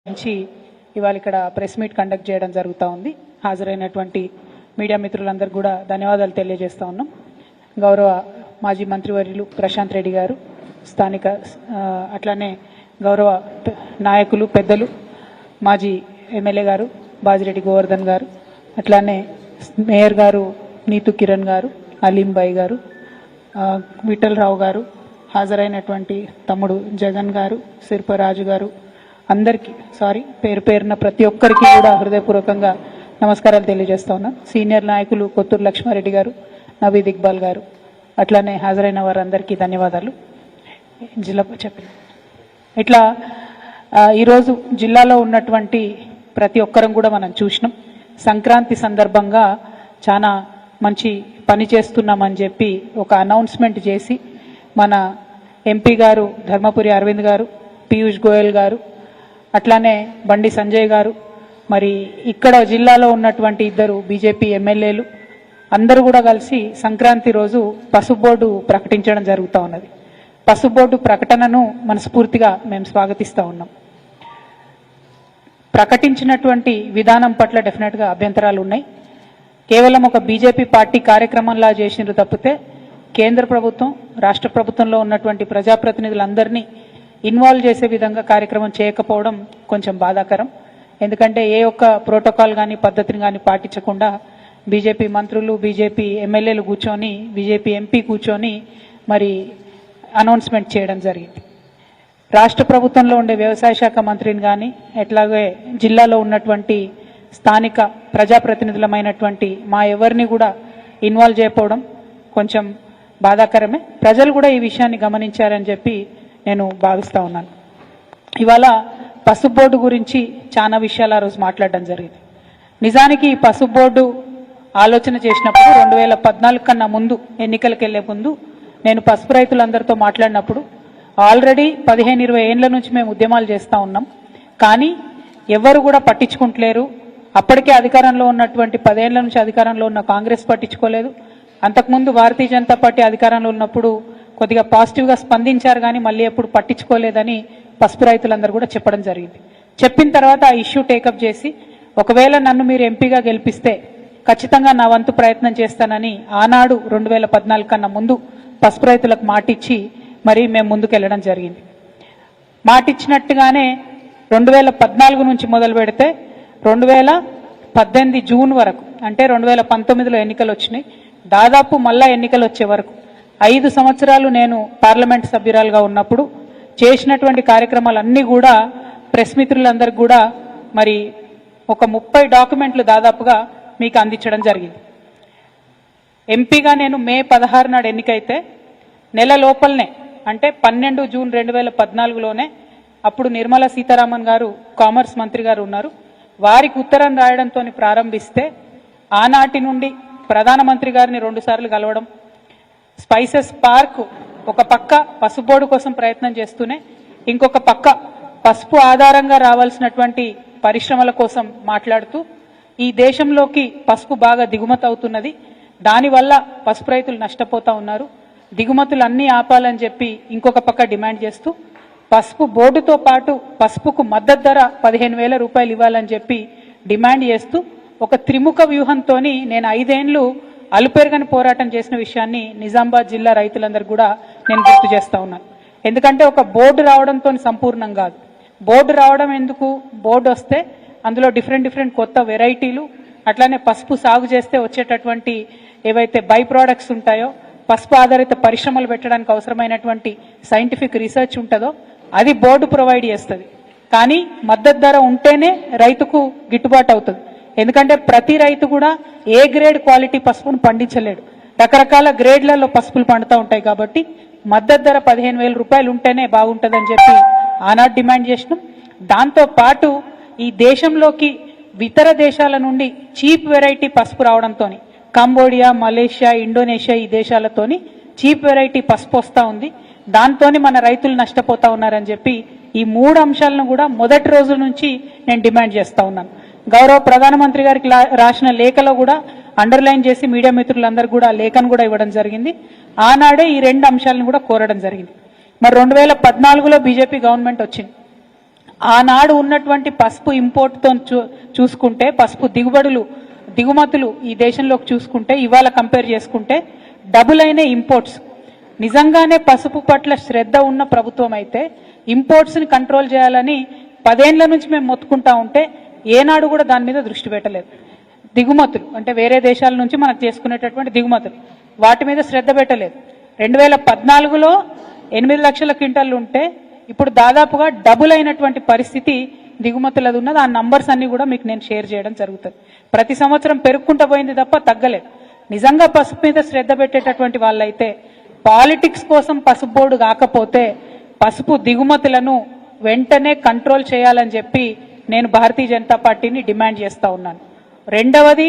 నుంచి ఇవాళ ఇక్కడ ప్రెస్ మీట్ కండక్ట్ చేయడం జరుగుతూ ఉంది. హాజరైనటువంటి మీడియా మిత్రులందరూ కూడా ధన్యవాదాలు తెలియజేస్తా ఉన్నాం. గౌరవ మాజీ మంత్రివర్యులు ప్రశాంత్ రెడ్డి గారు, స్థానిక అట్లానే గౌరవ నాయకులు పెద్దలు మాజీ ఎమ్మెల్యే గారు బాజిరెడ్డి గోవర్ధన్ గారు, అట్లానే మేయర్ గారు నీతు కిరణ్ గారు, అలీం బాయ్ గారు, విఠలరావు గారు, హాజరైనటువంటి తమ్ముడు జగన్ గారు, శిల్పరాజు గారు, అందరికీ పేరు పేరున ప్రతి ఒక్కరికి కూడా హృదయపూర్వకంగా నమస్కారాలు తెలియజేస్తా ఉన్నాం. సీనియర్ నాయకులు కొత్తూరు లక్ష్మారెడ్డి గారు, నవీద్ ఇక్బాల్ గారు, అట్లానే హాజరైన వారందరికీ ధన్యవాదాలు. ఇట్లా ఈరోజు జిల్లాలో ఉన్నటువంటి ప్రతి ఒక్కరం కూడా మనం చూసినాం. సంక్రాంతి సందర్భంగా చాలా మంచి పని చేస్తున్నామని చెప్పి ఒక అనౌన్స్మెంట్ చేసి మన ఎంపీ గారు ధర్మపురి అరవింద్ గారు, పీయూష్ గోయల్ గారు, అట్లానే బండి సంజయ్ గారు, మరి ఇక్కడ జిల్లాలో ఉన్నటువంటి ఇద్దరు బీజేపీ ఎమ్మెల్యేలు అందరూ కూడా కలిసి సంక్రాంతి రోజు పసుపు బోర్డు ప్రకటించడం జరుగుతూ ఉన్నది. పసుపు బోర్డు ప్రకటనను మనస్ఫూర్తిగా మేము స్వాగతిస్తూ ఉన్నాం. ప్రకటించినటువంటి విధానం పట్ల డెఫినెట్గా అభ్యంతరాలు ఉన్నాయి. కేవలం ఒక బీజేపీ పార్టీ కార్యక్రమంలా చేసినారు తప్పితే కేంద్ర ప్రభుత్వం, రాష్ట్ర ప్రభుత్వంలో ఉన్నటువంటి ప్రజాప్రతినిధులందరినీ ఇన్వాల్వ్ చేసే విధంగా కార్యక్రమం చేయకపోవడం కొంచెం బాధాకరం. ఎందుకంటే ఏ ఒక్క ప్రోటోకాల్ కానీ పద్ధతిని కానీ పాటించకుండా బీజేపీ మంత్రులు, బీజేపీ ఎమ్మెల్యేలు కూర్చొని, బీజేపీ ఎంపీ కూర్చొని మరి అనౌన్స్మెంట్ చేయడం జరిగింది. రాష్ట్ర ప్రభుత్వంలో ఉండే వ్యవసాయ శాఖ మంత్రిని కానీ, ఎట్లాగే జిల్లాలో ఉన్నటువంటి స్థానిక ప్రజాప్రతినిధులమైనటువంటి మా ఎవరిని కూడా ఇన్వాల్వ్ చేయకపోవడం కొంచెం బాధాకరమే. ప్రజలు కూడా ఈ విషయాన్ని గమనించారని చెప్పి నేను భావిస్తూ ఉన్నాను. ఇవాళ పసుపు బోర్డు గురించి చాలా విషయాలు ఆ రోజు మాట్లాడడం జరిగింది. నిజానికి ఈ పసుపు బోర్డు ఆలోచన చేసినప్పుడు 2014 కన్నా ముందు, ఎన్నికలకు వెళ్లే ముందు నేను పసుపు రైతులందరితో మాట్లాడినప్పుడు ఆల్రెడీ 15-20 ఏళ్ల నుంచి మేము ఉద్యమాలు చేస్తూ ఉన్నాం, కానీ ఎవరు కూడా పట్టించుకుంటలేరు. అప్పటికే అధికారంలో ఉన్నటువంటి 10 ఏళ్ల నుంచి అధికారంలో ఉన్న కాంగ్రెస్ పట్టించుకోలేదు. అంతకుముందు భారతీయ జనతా పార్టీ అధికారంలో ఉన్నప్పుడు కొద్దిగా పాజిటివ్గా స్పందించారు, కానీ మళ్ళీ ఎప్పుడు పట్టించుకోలేదని పసుపు రైతులందరూ కూడా చెప్పడం జరిగింది. చెప్పిన తర్వాత ఆ ఇష్యూ టేకప్ చేసి ఒకవేళ నన్ను మీరు ఎంపీగా గెలిపిస్తే ఖచ్చితంగా నా వంతు ప్రయత్నం చేస్తానని ఆనాడు 2014 కన్నా ముందు పసుపు రైతులకు మాటిచ్చి మరి మేము ముందుకెళ్లడం జరిగింది. మాటిచ్చినట్టుగానే 2014 నుంచి మొదలు పెడితే 2018 జూన్ వరకు, అంటే 2019లో ఎన్నికలు వచ్చినాయి, దాదాపు మళ్ళా ఎన్నికలు వచ్చే వరకు 5 సంవత్సరాలు నేను పార్లమెంట్ సభ్యురాలుగా ఉన్నప్పుడు చేసినటువంటి కార్యక్రమాలన్నీ కూడా ప్రెస్ మిత్రులందరికీ కూడా మరి ఒక 30 డాక్యుమెంట్లు దాదాపుగా మీకు అందించడం జరిగింది. ఎంపీగా నేను మే 16 నాడు ఎన్నికైతే నెల లోపలనే, అంటే 12 జూన్ 2014లోనే అప్పుడు నిర్మలా సీతారామన్ గారు కామర్స్ మంత్రి గారు ఉన్నారు, వారికి ఉత్తరం రాయడంతో ప్రారంభిస్తే ఆనాటి నుండి ప్రధానమంత్రి గారిని 2 సార్లు కలవడం, స్పైసెస్ పార్క్ ఒక పక్క పసుపు బోర్డు కోసం ప్రయత్నం చేస్తూనే ఇంకొక పక్క పసుపు ఆధారంగా రావాల్సినటువంటి పరిశ్రమల కోసం మాట్లాడుతూ ఈ దేశంలోకి పసుపు బాగా దిగుమతి అవుతున్నది, దానివల్ల పసుపు రైతులు నష్టపోతా ఉన్నారు, దిగుమతులు అన్నీ ఆపాలని చెప్పి ఇంకొక పక్క డిమాండ్ చేస్తూ పసుపు బోర్డుతో పాటు పసుపుకు మద్దతు ధర 15,000 రూపాయలు ఇవ్వాలని చెప్పి డిమాండ్ చేస్తూ ఒక త్రిముఖ వ్యూహంతో నేను 5 ఏళ్లు అలుపెరగని పోరాటం చేసిన విషయాన్ని నిజామాబాద్ జిల్లా రైతులందరూ కూడా నేను గుర్తు చేస్తా ఉన్నాను. ఎందుకంటే ఒక బోర్డు రావడంతో సంపూర్ణం కాదు. బోర్డు రావడం ఎందుకు, బోర్డు వస్తే అందులో డిఫరెంట్ కొత్త వెరైటీలు, అట్లానే పసుపు సాగు చేస్తే వచ్చేటటువంటి ఏవైతే బై ప్రోడక్ట్స్ ఉంటాయో, పసుపు ఆధారిత పరిశ్రమలు పెట్టడానికి అవసరమైనటువంటి సైంటిఫిక్ రీసెర్చ్ ఉంటుందో అది బోర్డు ప్రొవైడ్ చేస్తుంది. కానీ మద్దతు ధర ఉంటేనే రైతుకు గిట్టుబాటు అవుతుంది. ఎందుకంటే ప్రతి రైతు కూడా ఏ గ్రేడ్ క్వాలిటీ పసుపును పండించలేడు, రకరకాల గ్రేడ్లలో పసుపులు పండుతూ ఉంటాయి. కాబట్టి మద్దతు ధర 15,000 రూపాయలు ఉంటేనే బాగుంటుందని చెప్పి ఆనాడు డిమాండ్ చేసినాం. దాంతో పాటు ఈ దేశంలోకి ఇతర దేశాల నుండి చీప్ వెరైటీ పసుపు రావడంతో కంబోడియా, మలేషియా, ఇండోనేషియా ఈ దేశాలతోని చీప్ వెరైటీ పసుపు వస్తూ ఉంది, దాంతో మన రైతులు నష్టపోతా ఉన్నారని చెప్పి ఈ 3 అంశాలను కూడా మొదటి రోజు నుంచి నేను డిమాండ్ చేస్తూ ఉన్నాను. గౌరవ ప్రధానమంత్రి గారికి రాసిన లేఖలో కూడా అండర్లైన్ చేసి మీడియా మిత్రులందరూ కూడా లేఖను కూడా ఇవ్వడం జరిగింది. ఆనాడే ఈ 2 అంశాలను కూడా కోరడం జరిగింది. మరి 2014లో బీజేపీ గవర్నమెంట్ వచ్చింది. ఆనాడు ఉన్నటువంటి పసుపు ఇంపోర్ట్తో చూసుకుంటే, పసుపు దిగుమతులు ఈ దేశంలోకి చూసుకుంటే, ఇవాళ కంపేర్ చేసుకుంటే డబుల్ అయిన ఇంపోర్ట్స్. నిజంగానే పసుపు పట్ల శ్రద్ధ ఉన్న ప్రభుత్వం అయితే ఇంపోర్ట్స్ని కంట్రోల్ చేయాలని 10 ఏళ్ల నుంచి మేము మొత్తుకుంటా ఉంటే ఏనాడు కూడా దాని మీద దృష్టి పెట్టలేదు. దిగుమతులు అంటే వేరే దేశాల నుంచి మనకు చేసుకునేటటువంటి దిగుమతులు, వాటి మీద శ్రద్ధ పెట్టలేదు. 2014లో 8 లక్షల క్వింటాలు ఉంటే ఇప్పుడు దాదాపుగా డబుల్ అయినటువంటి పరిస్థితి దిగుమతులది ఉన్నది. ఆ నంబర్స్ అన్ని కూడా మీకు నేను షేర్ చేయడం జరుగుతుంది. ప్రతి సంవత్సరం పెరుగుకుంటూ పోయింది తప్ప తగ్గలేదు. నిజంగా పసుపు మీద శ్రద్ధ పెట్టేటటువంటి వాళ్ళైతే పాలిటిక్స్ కోసం పసుపు బోర్డు కాకపోతే పసుపు దిగుమతులను వెంటనే కంట్రోల్ చేయాలని చెప్పి నేను భారతీయ జనతా పార్టీని డిమాండ్ చేస్తా ఉన్నాను. రెండవది,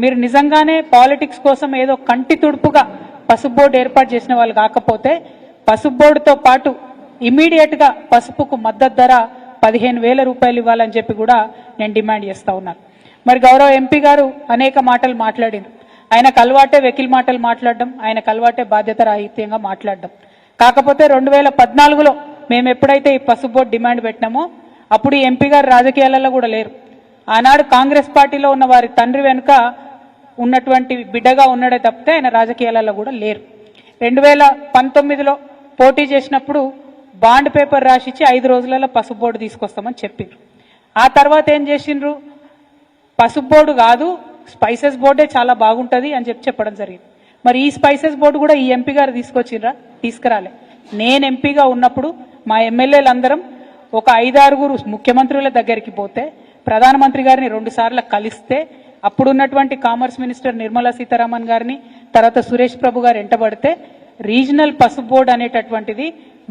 మీరు నిజంగానే పాలిటిక్స్ కోసం ఏదో కంటి తుడుపుగా పసుపు బోర్డు ఏర్పాటు చేసిన వాళ్ళు కాకపోతే పసుపు బోర్డుతో పాటు ఇమీడియట్గా పసుపుకు మద్దతు ధర 15,000 రూపాయలు ఇవ్వాలని చెప్పి కూడా నేను డిమాండ్ చేస్తా ఉన్నాను. మరి గౌరవ ఎంపీ గారు అనేక మాటలు మాట్లాడింది. ఆయనకు అలవాటే వెకిల్ మాటలు మాట్లాడడం, ఆయనకు అలవాటే బాధ్యత రాహిత్యంగా మాట్లాడడం. కాకపోతే 2014లో మేము ఎప్పుడైతే ఈ పసుపు బోర్డు డిమాండ్ పెట్టినామో అప్పుడు ఈ ఎంపీ గారు రాజకీయాలలో కూడా లేరు. ఆనాడు కాంగ్రెస్ పార్టీలో ఉన్న వారి తండ్రి వెనుక ఉన్నటువంటి బిడ్డగా ఉన్నాడే తప్పితే ఆయన రాజకీయాలలో కూడా లేరు. 2019లో పోటీ చేసినప్పుడు బాండ్ పేపర్ రాసిచ్చి 5 రోజులలో పసుపు బోర్డు తీసుకొస్తామని చెప్పిండ్రు. ఆ తర్వాత ఏం చేసిండ్రు, పసుపు బోర్డు కాదు స్పైసెస్ బోర్డే చాలా బాగుంటుంది అని చెప్పడం జరిగింది. మరి ఈ స్పైసెస్ బోర్డు కూడా ఈ ఎంపీ గారు తీసుకొచ్చిండ్రా? తీసుకురాలే. నేను ఎంపీగా ఉన్నప్పుడు మా ఎమ్మెల్యేలందరం ఒక 5-6 ముఖ్యమంత్రుల దగ్గరికి పోతే, ప్రధానమంత్రి గారిని 2 సార్లు కలిస్తే, అప్పుడున్నటువంటి కామర్స్ మినిస్టర్ నిర్మలా సీతారామన్ గారిని, తర్వాత సురేష్ ప్రభు గారు ఎంటబడితే రీజనల్ పసుపు బోర్డు అనేటటువంటిది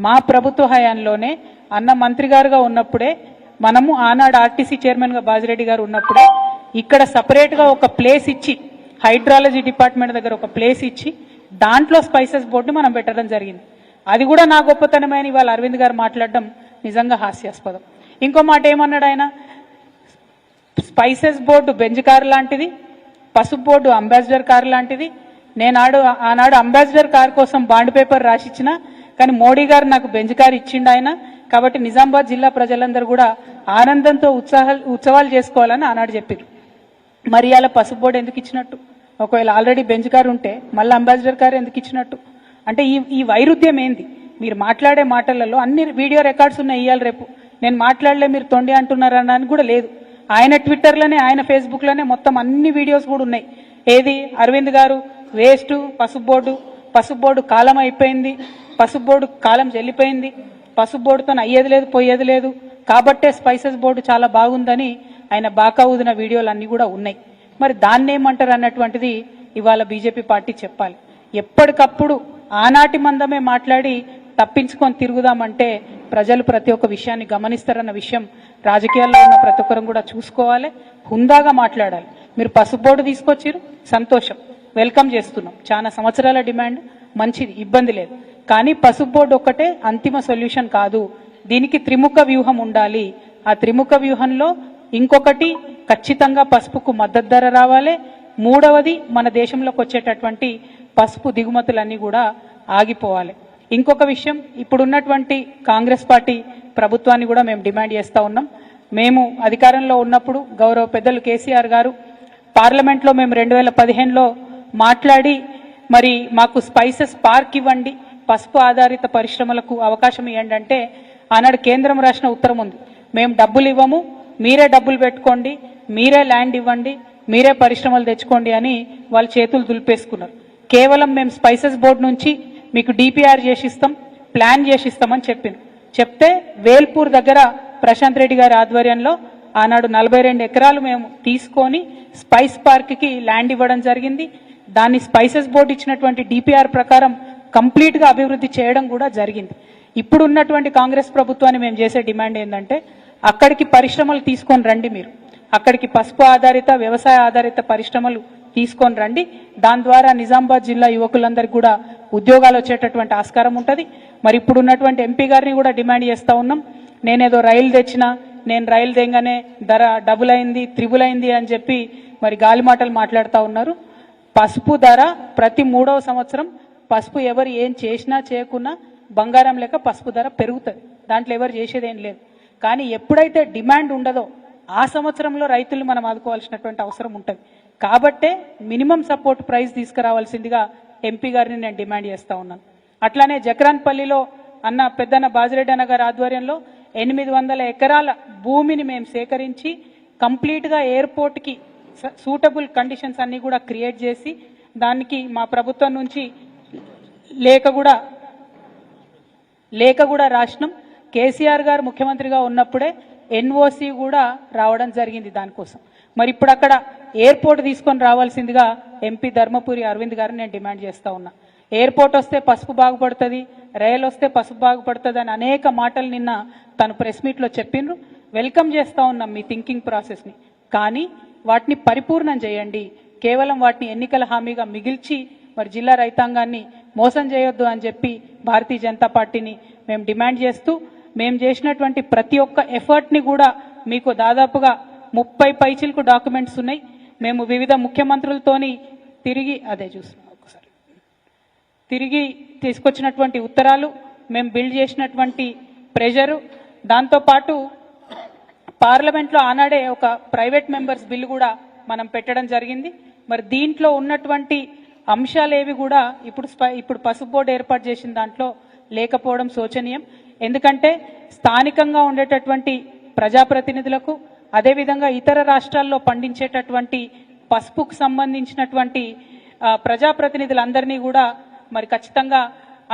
మా ప్రభుత్వ హయాంలోనే అన్న మంత్రి గారుగా ఉన్నప్పుడే, మనము ఆనాడు ఆర్టీసీ చైర్మన్గా బాజిరెడ్డి గారు ఉన్నప్పుడే ఇక్కడ సపరేట్గా ఒక ప్లేస్ ఇచ్చి, హైడ్రాలజీ డిపార్ట్మెంట్ దగ్గర ఒక ప్లేస్ ఇచ్చి దాంట్లో స్పైసెస్ బోర్డుని మనం పెట్టడం జరిగింది. అది కూడా నా గొప్పతనమైన ఇవాళ అరవింద్ గారు మాట్లాడడం నిజంగా హాస్యాస్పదం. ఇంకో మాట ఏమన్నాడు ఆయన, స్పైసెస్ బోర్డు బెంజ్ కారు లాంటిది, పసుపు బోర్డు అంబాసిడర్ కారు లాంటిది. ఆనాడు అంబాసిడర్ కారు కోసం బాండ్ పేపర్ రాసిచ్చిన, కానీ మోడీ గారు నాకు బెంజ్ కారు ఇచ్చిండు ఆయన. కాబట్టి నిజామాబాద్ జిల్లా ప్రజలందరూ కూడా ఆనందంతో ఉత్సవాలు చేసుకోవాలని ఆనాడు చెప్పారు. మరి అలా పసుపు బోర్డు ఎందుకు ఇచ్చినట్టు? ఒకవేళ ఆల్రెడీ బెంజ్ కారు ఉంటే మళ్ళీ అంబాసిడర్ కారు ఎందుకు ఇచ్చినట్టు? అంటే ఈ వైరుధ్యం ఏంది? మీరు మాట్లాడే మాటలలో అన్ని వీడియో రికార్డ్స్ ఉన్నాయి. ఇవాళ రేపు నేను మాట్లాడలే మీరు తొండి అంటున్నారని కూడా లేదు. ఆయన ట్విట్టర్లోనే, ఆయన ఫేస్బుక్లోనే మొత్తం అన్ని వీడియోస్ కూడా ఉన్నాయి. ఏది అరవింద్ గారు వేస్ట్, పసుపు బోర్డు కాలం అయిపోయింది, పసుపు బోర్డు కాలం చెల్లిపోయింది, పసుపు బోర్డుతో అయ్యేది లేదు పోయేది లేదు, కాబట్టే స్పైసెస్ బోర్డు చాలా బాగుందని ఆయన బాకా ఊదిన వీడియోలు అన్నీ కూడా ఉన్నాయి. మరి దాన్ని ఏమంటారు అన్నటువంటిది ఇవాళ బీజేపీ పార్టీ చెప్పాలి. ఎప్పటికప్పుడు ఆనాటి మందమే మాట్లాడి తప్పించుకొని తిరుగుదామంటే ప్రజలు ప్రతి ఒక్క విషయాన్ని గమనిస్తారన్న విషయం రాజకీయాల్లో ఉన్న ప్రతి ఒక్కరం కూడా చూసుకోవాలి. హుందాగా మాట్లాడాలి. మీరు పసుపు బోర్డు తీసుకొచ్చారు, సంతోషం, వెల్కమ్ చేస్తున్నాం. చాలా సంవత్సరాల డిమాండ్, మంచిది, ఇబ్బంది లేదు. కానీ పసుపు బోర్డు ఒక్కటే అంతిమ సొల్యూషన్ కాదు. దీనికి త్రిముఖ వ్యూహం ఉండాలి. ఆ త్రిముఖ వ్యూహంలో ఇంకొకటి, ఖచ్చితంగా పసుపుకు మద్దతు ధర రావాలి. మూడవది, మన దేశంలోకి వచ్చేటటువంటి పసుపు దిగుమతులన్నీ కూడా ఆగిపోవాలి. ఇంకొక విషయం, ఇప్పుడున్నటువంటి కాంగ్రెస్ పార్టీ ప్రభుత్వాన్ని కూడా మేము డిమాండ్ చేస్తూ ఉన్నాం. మేము అధికారంలో ఉన్నప్పుడు గౌరవ పెద్దలు కేసీఆర్ గారు పార్లమెంట్లో మేము 2015లో మాట్లాడి, మరి మాకు స్పైసెస్ పార్క్ ఇవ్వండి, పసుపు ఆధారిత పరిశ్రమలకు అవకాశం ఇవ్వండి అంటే ఆనాడు కేంద్రం రాసిన ఉత్తరం ఉంది, మేము డబ్బులు ఇవ్వము, మీరే డబ్బులు పెట్టుకోండి, మీరే ల్యాండ్ ఇవ్వండి, మీరే పరిశ్రమలు తెచ్చుకోండి అని వాళ్ళు చేతులు దులిపేసుకున్నారు. కేవలం మేము స్పైసెస్ బోర్డు నుంచి మీకు డిపిఆర్ చేసిస్తాం, ప్లాన్ చేసిస్తామని చెప్తే వేల్పూర్ దగ్గర ప్రశాంత్ రెడ్డి గారి ఆధ్వర్యంలో ఆనాడు 42 ఎకరాలు మేము తీసుకొని స్పైస్ పార్క్కి ల్యాండ్ ఇవ్వడం జరిగింది. దాన్ని స్పైసెస్ బోర్డు ఇచ్చినటువంటి డిపిఆర్ ప్రకారం కంప్లీట్గా అభివృద్ధి చేయడం కూడా జరిగింది. ఇప్పుడు ఉన్నటువంటి కాంగ్రెస్ ప్రభుత్వాన్ని మేము చేసే డిమాండ్ ఏంటంటే, అక్కడికి పరిశ్రమలు తీసుకొని రండి, మీరు అక్కడికి పసుపు ఆధారిత వ్యవసాయ ఆధారిత పరిశ్రమలు తీసుకొని రండి. దాని ద్వారా నిజామాబాద్ జిల్లా యువకులందరికీ కూడా ఉద్యోగాలు వచ్చేటటువంటి ఆస్కారం ఉంటుంది. మరి ఇప్పుడు ఉన్నటువంటి ఎంపీ గారిని కూడా డిమాండ్ చేస్తూ ఉన్నాం. నేనేదో రైలు తెచ్చినా, నేను రైలు తెంగానే ధర డబుల్ అయింది, త్రిబుల్ అయింది అని చెప్పి మరి గాలి మాటలు మాట్లాడుతూ ఉన్నారు. పసుపు ధర ప్రతి 3వ సంవత్సరం పసుపు ఎవరు ఏం చేసినా చేయకున్నా బంగారం లెక్క పసుపు ధర పెరుగుతుంది. దాంట్లో ఎవరు చేసేదేం లేదు. కానీ ఎప్పుడైతే డిమాండ్ ఉండదో ఆ సంవత్సరంలో రైతులు మనం ఆదుకోవాల్సినటువంటి అవసరం ఉంటుంది. కాబట్టే మినిమం సపోర్ట్ ప్రైస్ తీసుకురావాల్సిందిగా ఎంపీ గారిని నేను డిమాండ్ చేస్తా ఉన్నాను. అట్లానే జక్రాన్పల్లిలో అన్న పెద్దన్న బాజిరెడ్డి అన్న గారి ఆధ్వర్యంలో 800 ఎకరాల భూమిని మేము సేకరించి కంప్లీట్గా ఎయిర్పోర్ట్కి సూటబుల్ కండిషన్స్ అన్నీ కూడా క్రియేట్ చేసి దానికి మా ప్రభుత్వం నుంచి లేఖ కూడా రాసినాం. కేసీఆర్ గారు ముఖ్యమంత్రిగా ఉన్నప్పుడే ఎన్ఓసి కూడా రావడం జరిగింది దానికోసం. మరి ఇప్పుడు అక్కడ ఎయిర్పోర్ట్ తీసుకొని రావాల్సిందిగా ఎంపీ ధర్మపురి అరవింద్ గారిని నేను డిమాండ్ చేస్తా ఉన్నా. ఎయిర్పోర్ట్ వస్తే పసుపు బాగుపడుతుంది, రైలు వస్తే పసుపు బాగుపడుతుంది అని అనేక మాటలు నిన్న తను ప్రెస్ మీట్లో చెప్పిండ్రు. వెల్కమ్ చేస్తా ఉన్నాం మీ థింకింగ్ ప్రాసెస్ని, కానీ వాటిని పరిపూర్ణం చేయండి. కేవలం వాటిని ఎన్నికల హామీగా మిగిల్చి మరి జిల్లా రైతాంగాన్ని మోసం చేయొద్దు అని చెప్పి భారతీయ జనతా పార్టీని మేము డిమాండ్ చేస్తూ, మేము చేసినటువంటి ప్రతి ఒక్క ఎఫర్ట్ని కూడా మీకు దాదాపుగా 30 పైచిలకు డాక్యుమెంట్స్ ఉన్నాయి. మేము వివిధ ముఖ్యమంత్రులతోని తిరిగి తీసుకొచ్చినటువంటి ఉత్తరాలు, మేము బిల్డ్ చేసినటువంటి ప్రెషరు, దాంతోపాటు పార్లమెంట్లో ఆనాడే ఒక ప్రైవేట్ మెంబర్స్ బిల్లు కూడా మనం పెట్టడం జరిగింది. మరి దీంట్లో ఉన్నటువంటి అంశాలేవి కూడా ఇప్పుడు పసుపు బోర్డు ఏర్పాటు చేసిన దాంట్లో లేకపోవడం శోచనీయం. ఎందుకంటే స్థానికంగా ఉండేటటువంటి ప్రజాప్రతినిధులకు, అదేవిధంగా ఇతర రాష్ట్రాల్లో పండించేటటువంటి పసుపుకు సంబంధించినటువంటి ప్రజాప్రతినిధులందరినీ కూడా మరి ఖచ్చితంగా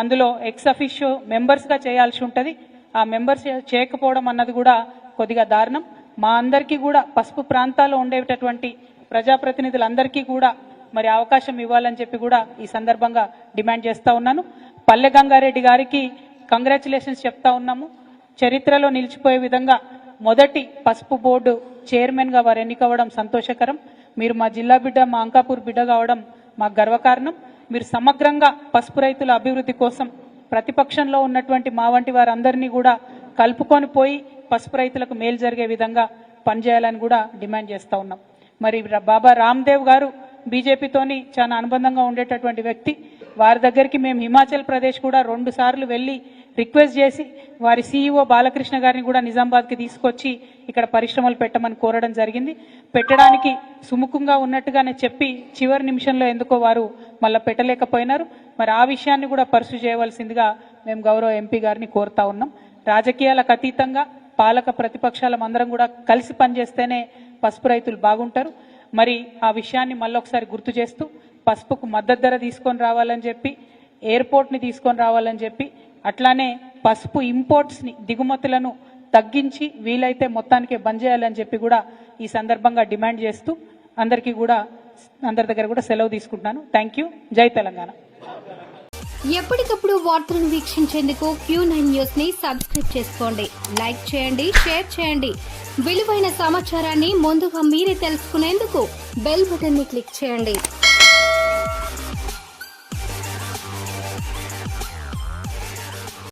అందులో ఎక్స్ అఫిషియో మెంబర్స్గా చేయాల్సి ఉంటుంది. ఆ మెంబర్స్ చేయకపోవడం అన్నది కూడా కొద్దిగా దారుణం. మా అందరికీ కూడా పసుపు ప్రాంతాల్లో ఉండేటటువంటి ప్రజాప్రతినిధులందరికీ కూడా మరి అవకాశం ఇవ్వాలని చెప్పి కూడా ఈ సందర్భంగా డిమాండ్ చేస్తా ఉన్నాను. పల్లె గంగారెడ్డి గారికి కంగ్రాచులేషన్స్ చెప్తా ఉన్నాము. చరిత్రలో నిలిచిపోయే విధంగా మొదటి పసుపు బోర్డు చైర్మన్గా వారు ఎన్నికవడం సంతోషకరం. మీరు మా జిల్లా బిడ్డ, మా అంకాపూర్ బిడ్డ కావడం మాకు గర్వకారణం. మీరు సమగ్రంగా పసుపు రైతుల అభివృద్ధి కోసం ప్రతిపక్షంలో ఉన్నటువంటి మా వంటి వారందరినీ కూడా కలుపుకొని పోయి పసుపు రైతులకు మేలు జరిగే విధంగా పనిచేయాలని కూడా డిమాండ్ చేస్తూ ఉన్నాం. మరి బాబా రామ్దేవ్ గారు బీజేపీతోని చాలా అనుబంధంగా ఉండేటటువంటి వ్యక్తి. వారి దగ్గరికి మేము హిమాచల్ ప్రదేశ్ కూడా 2 సార్లు వెళ్ళి రిక్వెస్ట్ చేసి వారి సీఈఓ బాలకృష్ణ గారిని కూడా నిజామాబాద్కి తీసుకొచ్చి ఇక్కడ పరిశ్రమలు పెట్టమని కోరడం జరిగింది. పెట్టడానికి సుముఖంగా ఉన్నట్టుగానే చెప్పి చివరి నిమిషంలో ఎందుకో వారు మళ్ళీ పెట్టలేకపోయినారు. మరి ఆ విషయాన్ని కూడా పర్సు చేయవలసిందిగా మేము గౌరవ ఎంపీ గారిని కోరుతా ఉన్నాం. రాజకీయాలకు అతీతంగా పాలక ప్రతిపక్షాల అందరం కూడా కలిసి పనిచేస్తేనే పసుపు రైతులు బాగుంటారు. మరి ఆ విషయాన్ని మళ్ళొకసారి గుర్తు చేస్తూ పసుపుకు మద్దతు ధర తీసుకొని రావాలని చెప్పి, ఎయిర్పోర్ట్ని తీసుకొని రావాలని చెప్పి, అట్లానే పసుపు ఇంపోర్ట్స్ని, దిగుమతులను తగ్గించి వీలైతే మొత్తానికే బంద్ చేయాలని చెప్పి కూడా ఈ సందర్భంగా డిమాండ్ చేస్తూ అందరి దగ్గర కూడా సెలవు తీసుకుంటున్నాను. Thank you. జై తెలంగాణ. ఎప్పటికప్పుడు వార్తలను వీక్షించేందుకు Q9 న్యూస్ ని సబ్స్క్రైబ్ చేసుకోండి, లైక్ చేయండి, షేర్ చేయండి. విలువైన సమాచారాన్ని ముందుగా మీరే తెలుసుకునేందుకు బెల్ బటన్ ని క్లిక్ చేయండి.